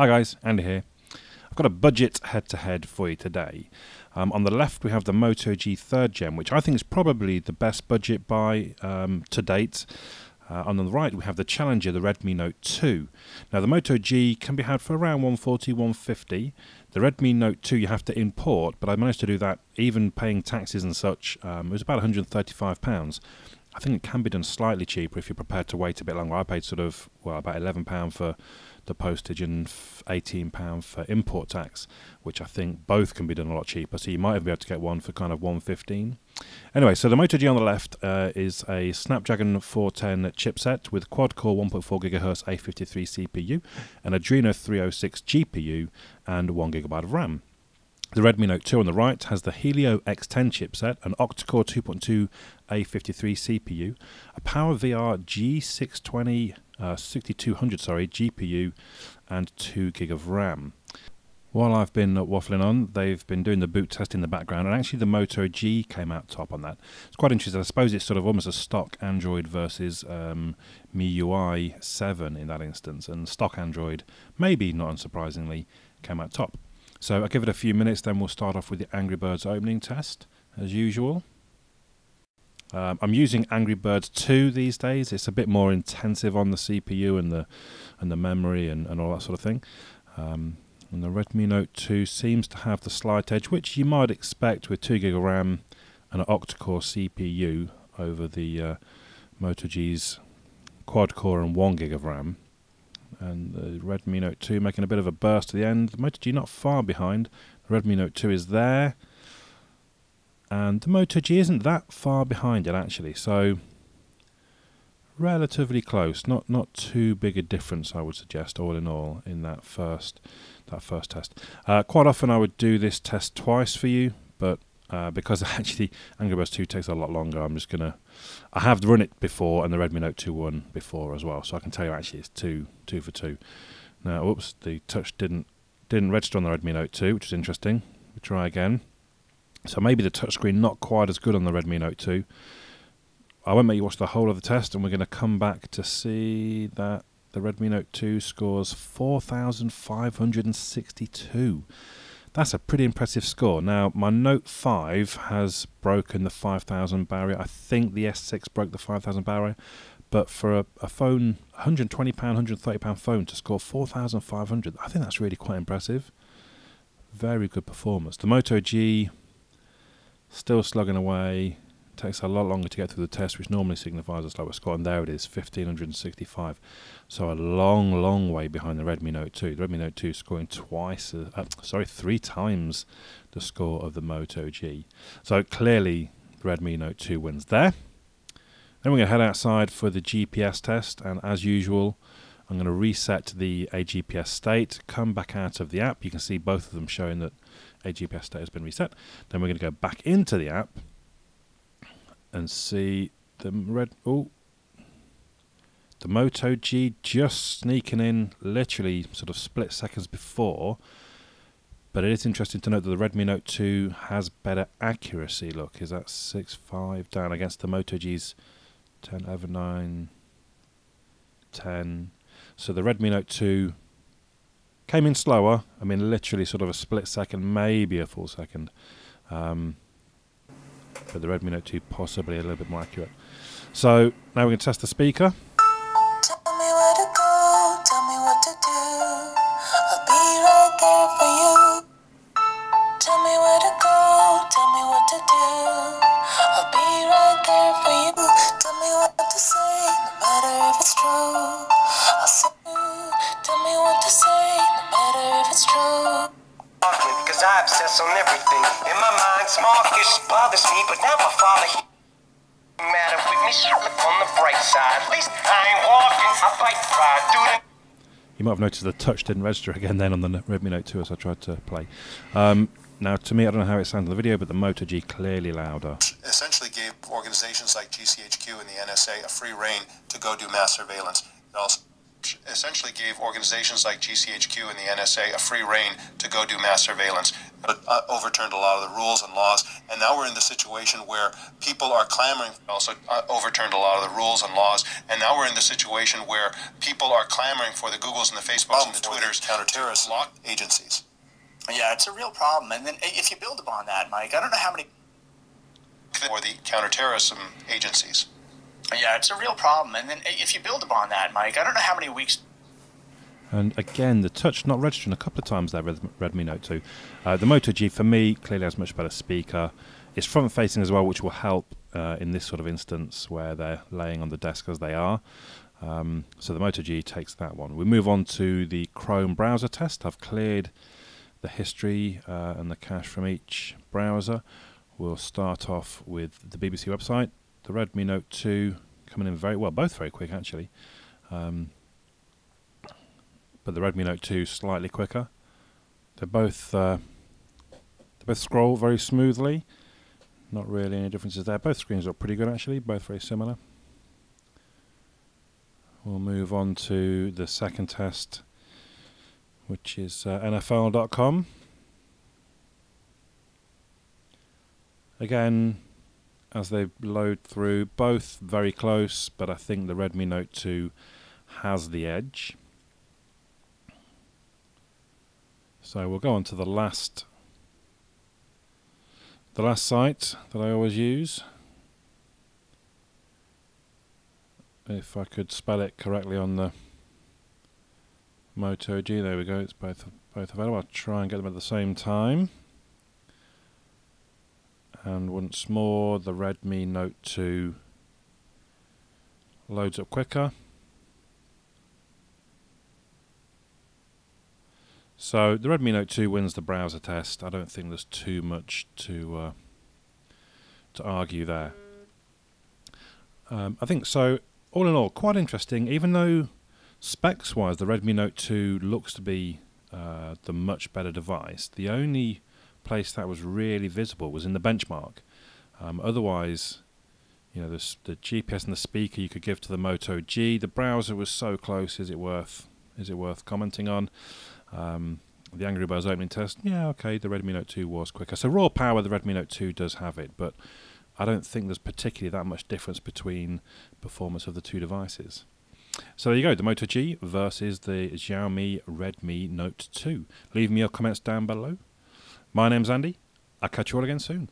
Hi guys, Andy here. I've got a budget head-to-head for you today. On the left we have the Moto G 3rd Gen, which I think is probably the best budget buy to date. On the right we have the Challenger, the Redmi Note 2. Now the Moto G can be had for around 140, 150. The Redmi Note 2 you have to import, but I managed to do that even paying taxes and such. It was about £135. I think it can be done slightly cheaper if you're prepared to wait a bit longer. I paid about £11 for the postage and £18 for import tax, which I think both can be done a lot cheaper. So you might even be able to get one for kind of $115. Anyway, so the Moto G on the left is a Snapdragon 410 chipset with quad-core 1.4 GHz A53 CPU, an Adreno 306 GPU, and 1GB of RAM. The Redmi Note 2 on the right has the Helio X10 chipset, an octa-core 2.2 A53 CPU, a PowerVR G620 6200 GPU, and 2GB of RAM. While I've been waffling on, they've been doing the boot test in the background, and actually the Moto G came out top on that. It's quite interesting. I suppose it's sort of almost a stock Android versus MIUI 7 in that instance, and stock Android, maybe not unsurprisingly, came out top. So I'll give it a few minutes, then we'll start off with the Angry Birds opening test, as usual. I'm using Angry Birds 2 these days. It's a bit more intensive on the CPU and the memory and all that sort of thing. And the Redmi Note 2 seems to have the slight edge, which you might expect with 2GB of RAM and an octa-core CPU over the Moto G's quad-core and 1GB of RAM. And the Redmi Note 2 making a bit of a burst to the end. The Moto G not far behind. The Redmi Note 2 is there. And the Moto G isn't that far behind it actually. So relatively close. Not too big a difference, I would suggest, all in all, in that first test. Quite often I would do this test twice for you, but because actually Angry Birds 2 takes a lot longer, I have run it before, and the Redmi Note 2 one before as well, so I can tell you actually it's two for two. Now, oops, the touch didn't register on the Redmi Note 2, which is interesting. We'll try again. So maybe the touchscreen not quite as good on the Redmi Note 2. I won't make you watch the whole of the test, and we're going to come back to see that the Redmi Note 2 scores 4,562. That's a pretty impressive score. Now, my Note 5 has broken the 5,000 barrier. I think the S6 broke the 5,000 barrier. But for a phone, £120, £130 phone to score 4,500, I think that's really quite impressive. Very good performance. The Moto G, still slugging away. Takes a lot longer to get through the test, which normally signifies a slower score, and there it is, 1,565. So a long way behind the Redmi Note 2. The Redmi Note 2 scoring three times the score of the Moto G. So clearly the Redmi Note 2 wins there. Then we're going to head outside for the GPS test, and as usual, I'm going to reset the AGPS state, come back out of the app. You can see both of them showing that AGPS state has been reset. Then we're going to go back into the app and see the Moto G just sneaking in literally sort of split seconds before. But it is interesting to note that the Redmi Note 2 has better accuracy. Look, is that 6.5 down against the Moto G's 10 over 9, 10. So the Redmi Note 2 came in slower. I mean, literally sort of a split second, maybe a full second. But the Redmi Note 2 possibly a little bit more accurate. So now we're going to test the speaker. Tell me where to go, tell me what to do. I'll be right there for you. Tell me where to go, tell me what to do. I'll be right there for you. Tell me what to say, no matter if it's true. I'll say, tell me what to say, no matter if it's true. Cause I obsess on everything. In my mind, small ish bothers me, but now my father matter with me. Look on the bright side. At least I ain't walking. I fight the ride, dude. You might have noticed the touch didn't register again then on the Redmi Note 2 as I tried to play. Now, to me, I don't know how it sounds on the video, but the Moto G clearly louder. Essentially gave organizations like GCHQ and the NSA a free rein to go do mass surveillance. It also essentially gave organizations like GCHQ and the NSA a free rein to go do mass surveillance, but overturned a lot of the rules and laws. And now we're in the situation where people are clamoring, also overturned a lot of the rules and laws. And now we're in the situation where people are clamoring for the Googles and the Facebooks and the Twitters, counter-terrorist agencies. Yeah, it's a real problem. And then if you build upon that, Mike, I don't know how many... For the counterterrorism agencies. Yeah, it's a real problem. And then if you build upon that, Mike, I don't know how many weeks... And again, the touch not registering a couple of times there with Redmi Note 2. The Moto G, for me, clearly has a much better speaker. It's front-facing as well, which will help in this sort of instance where they're laying on the desk as they are. So the Moto G takes that one. We move on to the Chrome browser test. I've cleared the history and the cache from each browser. We'll start off with the BBC website. The Redmi Note 2 coming in very well, both very quick actually. But the Redmi Note 2 slightly quicker. They both scroll very smoothly. Not really any differences there. Both screens look pretty good actually, both very similar. We'll move on to the second test, which is NFL.com. Again, as they load through, both very close, but I think the Redmi Note 2 has the edge. So we'll go on to the last site that I always use. If I could spell it correctly on the Moto G, there we go, it's both available. I'll try and get them at the same time. And once more, the Redmi Note 2 loads up quicker. So the Redmi Note 2 wins the browser test. I don't think there's too much to argue there. I think so. All in all, quite interesting. Even though specs-wise, the Redmi Note 2 looks to be the much better device, the only place that was really visible was in the benchmark. Otherwise, you know, the GPS and the speaker you could give to the Moto G. The browser was so close. Is it worth commenting on? The Angry Birds opening test, yeah, okay, the Redmi Note 2 was quicker. So raw power, the Redmi Note 2 does have it, but I don't think there's particularly that much difference between performance of the two devices. So there you go, the Moto G versus the Xiaomi Redmi Note 2. Leave me your comments down below. My name's Andy. I'll catch you all again soon.